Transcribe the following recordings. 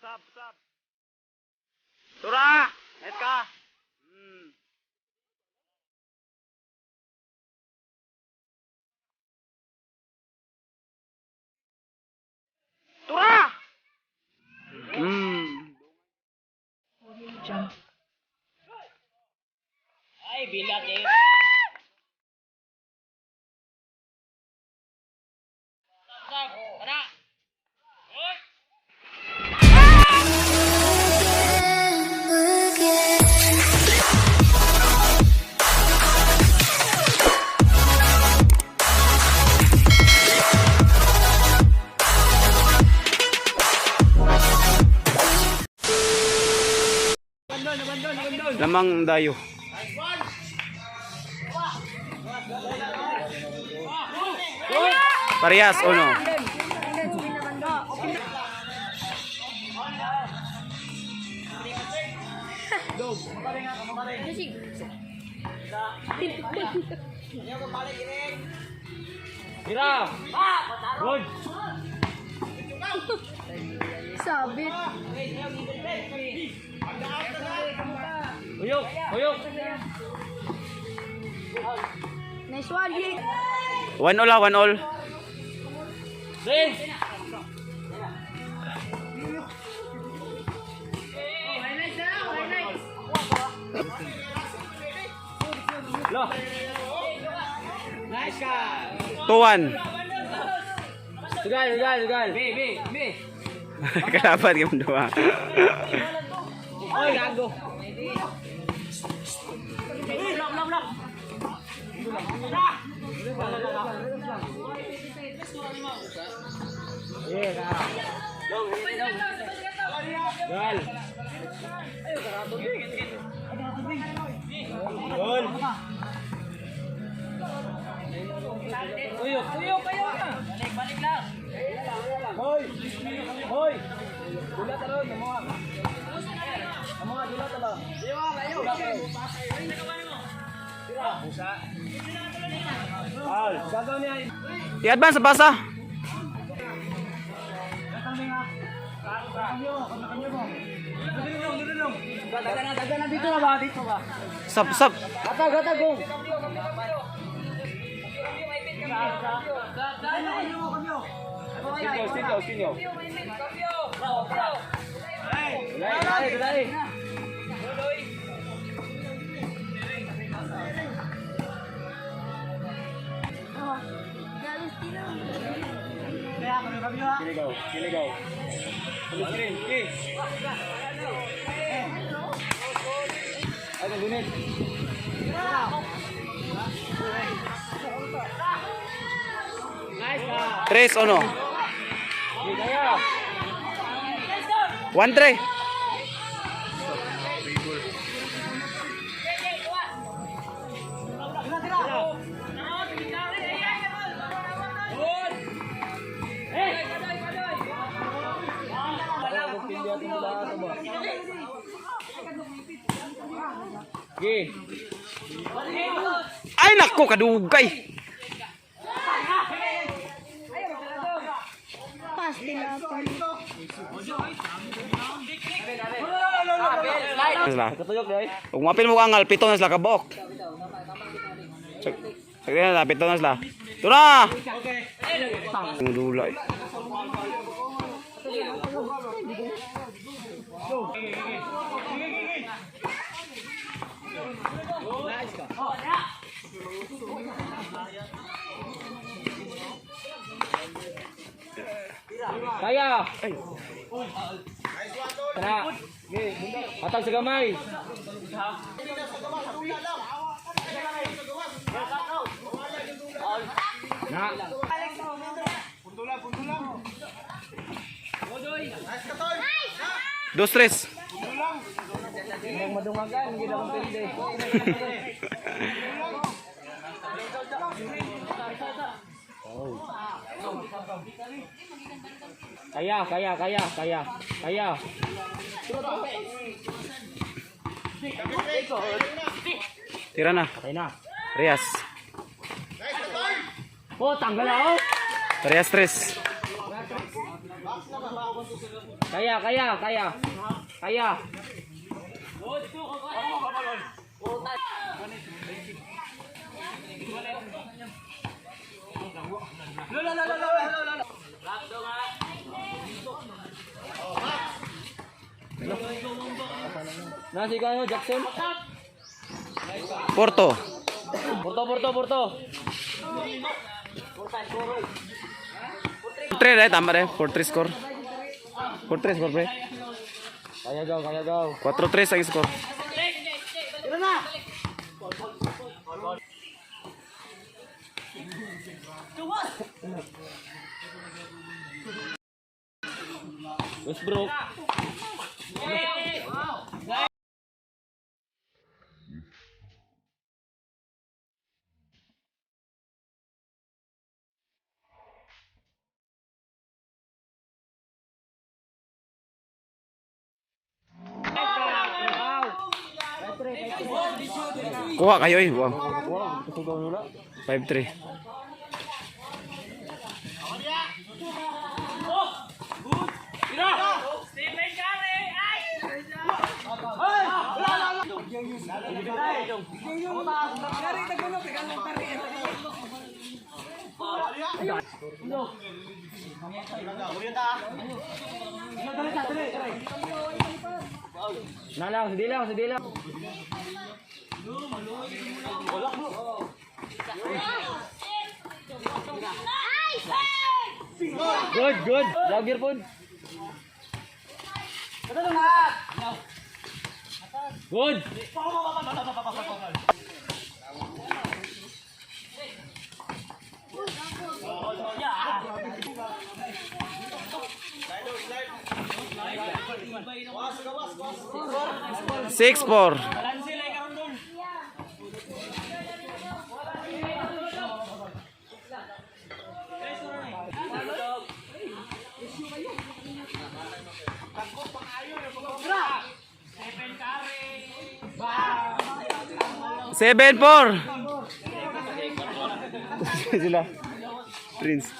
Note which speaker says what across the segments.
Speaker 1: Sab. Tura! Net ka! Tura! Ay, bilat eh. Sab, para! Lamang dayo. Parehas o no? Mira! Good!
Speaker 2: Sabit.
Speaker 1: Huyok!
Speaker 2: Nice one, Jake.
Speaker 1: 1-all 1-all. Sis! Lo. Nice ka. 2-1. Sugal. B. Kalaban yung dua. Oy, gago. Blok. Gal. Gol. Uyok kayo na. Balik lang. Hoy. Dulat ron mo. Amo dulat ba? Ayo. Tira, busa. Al, gagaw niya. I-advance basa. Dagan na dito ba? Sap. Gata gong. Sinyo. Dali. Kiligaw. Screen. Ay, gunit. Nice ka. 3 o no? Kaya. 1-3. Ay nako, kadugay.
Speaker 2: Pasti lapar.
Speaker 1: Kung mapil mo angal, 7 na sila kabok. Sagdi na, 7 na sila. Ito na! Ang dulay. Kaya. Tara. Hatag sa gamay. Na. Dos tres. Madungagan, hindi lang pwede. Kaya. Tira na.
Speaker 3: Okay na.
Speaker 1: Rias.
Speaker 3: Oh, tanggal ako.
Speaker 1: Rias tres. Kaya, kaya, kaya. Kaya. Nasi kayo, Jackson.
Speaker 3: Porto.
Speaker 1: Porto.
Speaker 3: 3 right, tama rin. 4-3 score. 4-3 score, pre.
Speaker 1: Kaya gaw.
Speaker 3: 4-3 ang score.
Speaker 1: Westbrook.
Speaker 3: Kuha kayo eh. Wow. 5-3.
Speaker 1: Hindi lang. Good. Jogger po. Good.
Speaker 3: Six, 4. Seven, 4. Sila. Prince.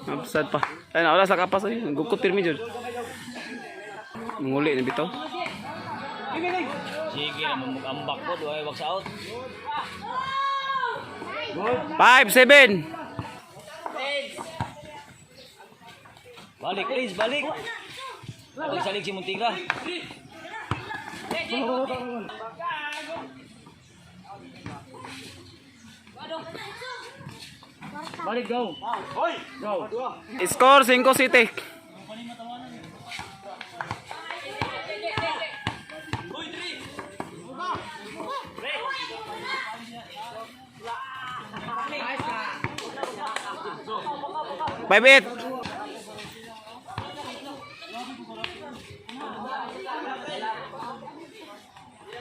Speaker 3: Upside pa. Ay, wala sa kapas ay. Gukot pirmi dyan. Manguli na bitaw.
Speaker 1: Sige na mamugambak po. Duhay wag sa out.
Speaker 3: 5-7.
Speaker 1: Balik please, balik. Balik salig si Muntiga. Balik go.
Speaker 3: Score 5-7. Five, 8.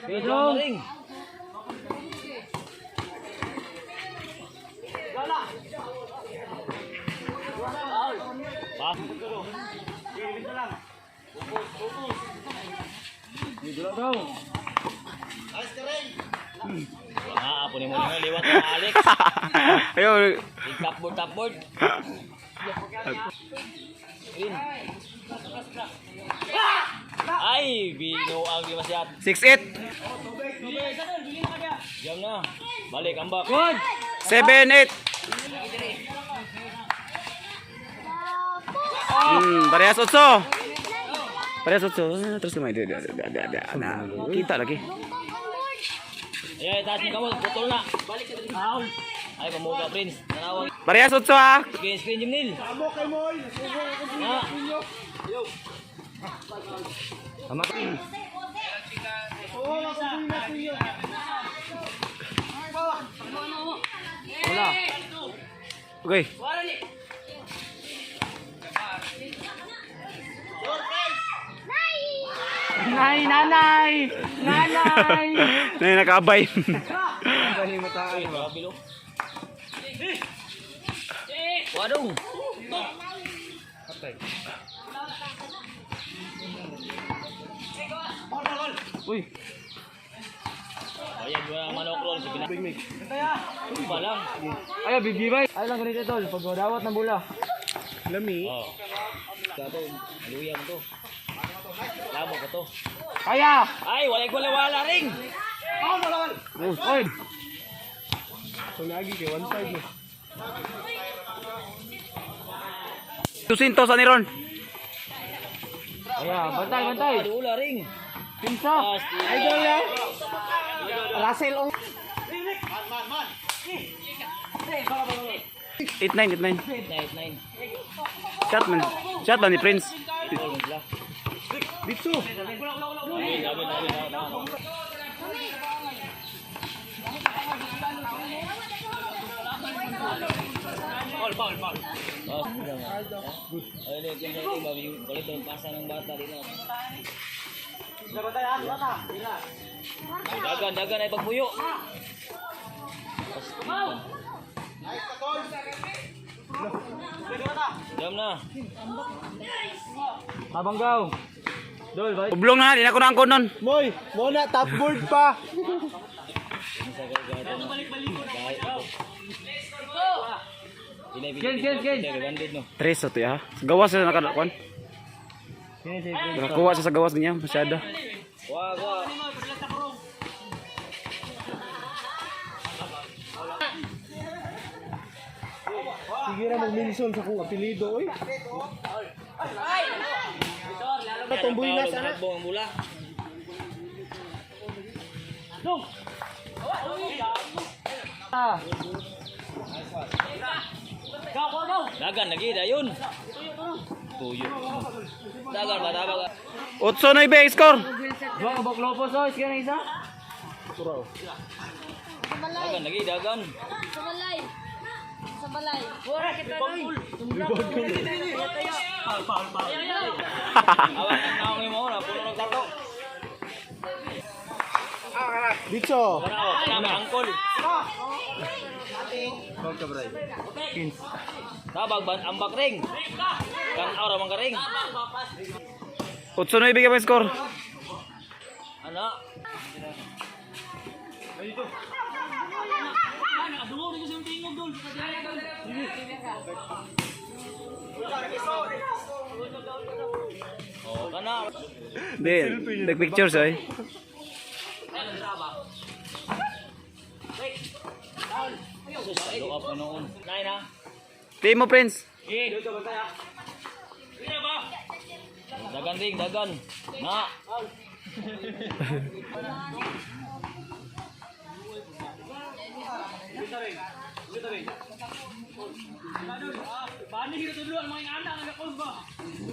Speaker 1: Pedro. Apa ni mo liwat na Alex.
Speaker 3: Ayo.
Speaker 1: Tapboard. Ay, binuang di masyad.
Speaker 3: 6-8.
Speaker 1: Diam na. Balik ambak. Good.
Speaker 3: 7-8. Parehas 8. Parehas 8. Terus kemana dia? Kita lagi.
Speaker 1: Ayo, taas ni kamu, putol na. Balik ka dito. Ay, pamuga, Prince. Nanawag.
Speaker 3: Parehas 8 ah.
Speaker 1: Screen, Jimnil. Na. Tama ka. Wala.
Speaker 3: Okay.
Speaker 1: Nanay!
Speaker 3: Nay nakabay.
Speaker 1: Waduh. Uy. Ayan yung manok roll sa pinag. Balang.
Speaker 4: Ayo bibibay. Ay lang ganito tol, pag dawat ng bola.
Speaker 3: Lami.
Speaker 1: Oh. Gato, aluya mo to. Lamo ko to.
Speaker 3: Kaya!
Speaker 1: Ay, wala ring.
Speaker 3: Oy!
Speaker 4: Lagi kay 1-5 mo.
Speaker 3: 200 ani ron.
Speaker 4: Kaya, bantay.
Speaker 1: Wala ring.
Speaker 4: Pinsa. Idol ya. Russell oh.
Speaker 3: 89.
Speaker 1: Night.
Speaker 3: Shot man ni Prince.
Speaker 4: Bitsu.
Speaker 1: Foul. Ay, kulit yung pasa ng bata dito. Dagan ay pagpuyo. Jam na.
Speaker 4: Abanggaw. Dol, bay.
Speaker 3: Ublong na, di na ko na angkon nun.
Speaker 4: Moy, mo na top board pa.
Speaker 1: Gen.
Speaker 3: Tres to ya. Gawas sa nakadakuan. Nakakuha siya sa gawas niya, masyado.
Speaker 1: Wah.
Speaker 4: Sige ra mag-mention sa kong apelido oy. Tumboy na sana.
Speaker 1: Ang bula. Dagan lagi dayon. Tuyo. Dagan ba tabag.
Speaker 3: 8-9 score.
Speaker 4: Dua ka bak lopos oy, sige na isa.
Speaker 1: Dagan lagi dagan.
Speaker 2: Sa balay.
Speaker 1: Awan ang naong mo na puno nagtato.
Speaker 4: Bitso.
Speaker 1: Nama angkol. Tabag ban ambak ring. Kan aura mang ring.
Speaker 3: 8-9 ka score.
Speaker 1: Ano? Oh, kana.
Speaker 3: Di, take pictures oy.
Speaker 1: Look up noon. Nay na.
Speaker 3: Team mo Prince.
Speaker 1: Dagan. Na.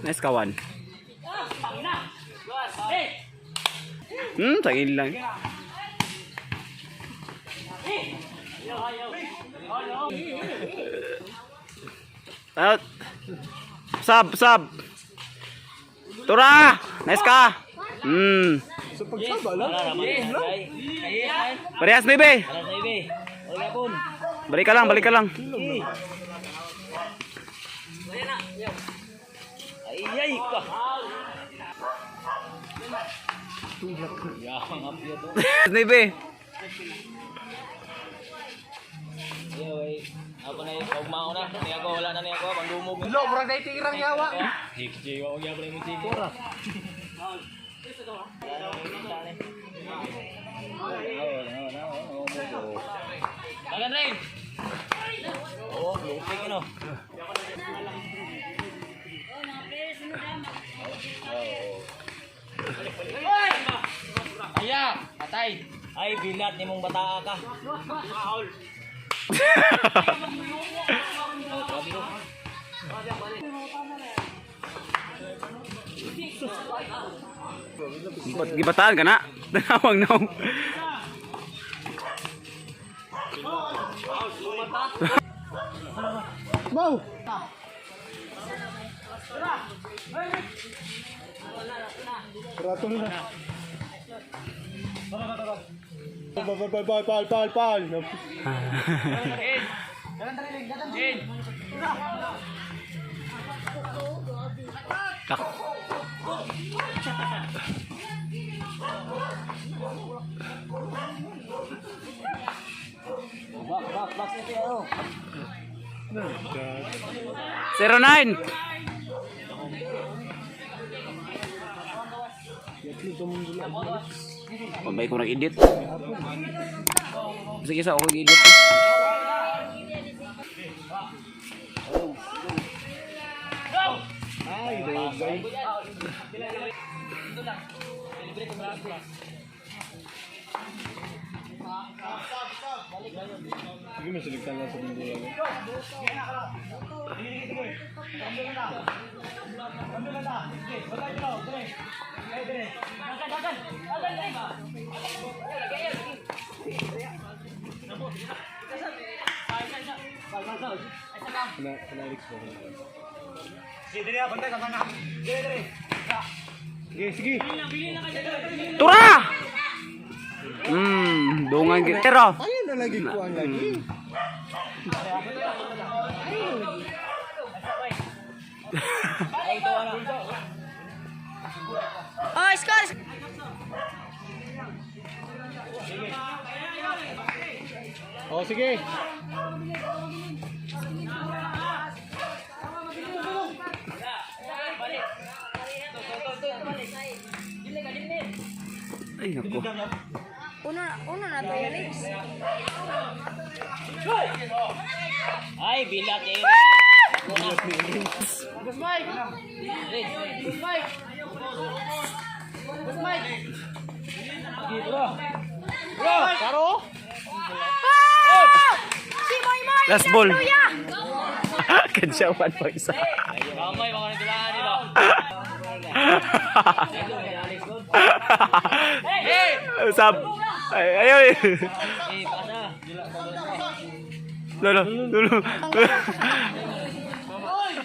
Speaker 3: Nice kawan. Tagil lang. Out. Sub. Tura! Nice ka!
Speaker 4: Sa pagsaba lang.
Speaker 1: Wala naman.
Speaker 3: Parehas baby!
Speaker 1: Alas na ibe. Wala pun.
Speaker 3: Balik ka lang.
Speaker 1: Ay ka. Yang apyo to.
Speaker 3: Baby!
Speaker 1: Apa na yung pagmao na? Niya ko wala na niya ko pangdumog.
Speaker 4: Lo, murag dai tirang yawa.
Speaker 1: Hikji wa gyapon mo tigo. Dagan rin. Oh, luping ano. Aya, patay. Ay, bilat ni mong bataa ka.
Speaker 3: Gibataan ka na. Tanawang na.
Speaker 4: Mau. Rato na. Pal.
Speaker 1: Bak.
Speaker 3: 09. Pambay ko nag-edit. Sige sa ako nag-edit.
Speaker 4: Ay, dugay. Sige, masiligtan lang sa mundo lang. Alex po. Sige, sige.
Speaker 3: Tura! Dungan gitu. Pero,
Speaker 4: Ayun na lagi ko ang lagi.
Speaker 2: Oh, score!
Speaker 4: Oh, sige.
Speaker 3: ay nako.
Speaker 2: Uno na to, Alex.
Speaker 1: Ay, bilat eh.
Speaker 2: Boss Mike! Boss Mike! Boss Mike!
Speaker 1: Karo?
Speaker 2: Si Moy Moy!
Speaker 3: Last ball.
Speaker 2: Luya!
Speaker 3: Kadyawan pa isa.
Speaker 1: Kamay, mga nagulahan nila.
Speaker 3: Sab. Ay, ayaw eh.
Speaker 1: Eh, pasa.
Speaker 3: Lolo, lolo.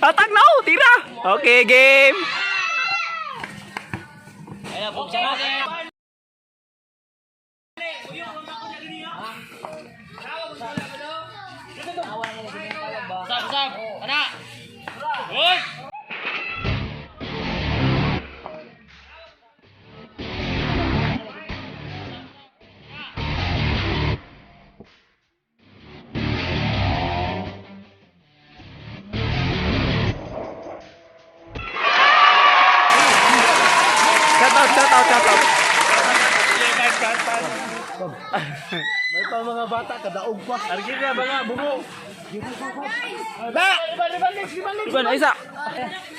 Speaker 3: Atak na oh, tira. Okay, game.
Speaker 1: Ayan, buksan natin. Sab, sab. Ana. Good.
Speaker 3: Shout out, shout out, shout out.
Speaker 4: May pa mga bata, kadaog pa.
Speaker 3: Argin na ba nga, bubo.
Speaker 1: Ba!
Speaker 3: Iban, isa.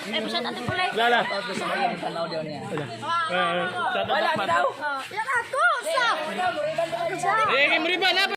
Speaker 2: Eh, pusat ating kulay.
Speaker 3: Lala.
Speaker 2: Wala daw. Yan ako! Sa!
Speaker 1: Eh, game riba na.